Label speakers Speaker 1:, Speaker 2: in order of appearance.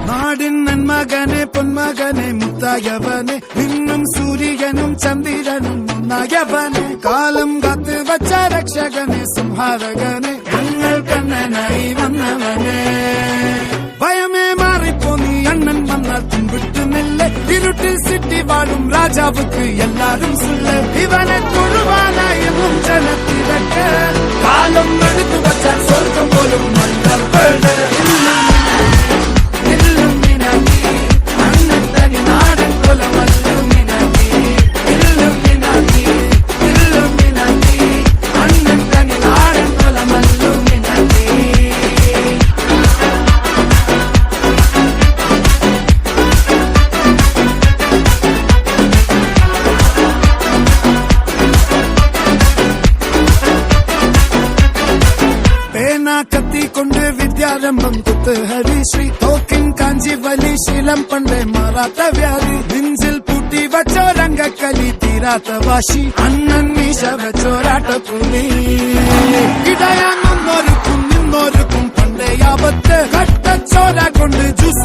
Speaker 1: നാടിൻ നന്മകനെ പൊന്മകനെ മുത്തായവനെ നിന്നും സൂര്യനും ചന്ദ്രനും ഒന്നായവനെ കാലം കാത്ത് വച്ച രക്ഷകനെ സംഹാരകനെ ഞങ്ങൾ കണ്ണനായി വന്നവനെ ഭയമേ മാറിപ്പോ നീ അണ്ണൻ വന്നാൽ തുമ്പിട്ടുന്നില്ല ഇരുട്ടിൽ സിറ്റി വാഴും രാജാവുക്ക് എല്ലാരും സുല്ല ഇവനെ തൊഴുവാനായും ജനത്തിരക്ക് കാലം എടുത്തു വച്ചാൽ സ്വർഗം പോലും മണ്ണർപ്പേട് കത്തിക്കൊണ്ട് വിദ്യാരംഭം കുത്ത് ഹരിശ്രീ തോക്കിൻ കാഞ്ചി വലി ശീലം പണ്ടേ മാറാത്ത വ്യാധി നെഞ്ചിൽ പൂട്ടി വച്ചോരംഗക്കലി തീരാത്ത വാശി അണ്ണൻ മീശ വെച്ചോരാട്ടപ്പുലി ഇടയാൻ നിന്നൊരുക്കും പണ്ടേ ആപത്ത് കട്ടച്ചോര കൊണ്ട് ജ്യൂസ്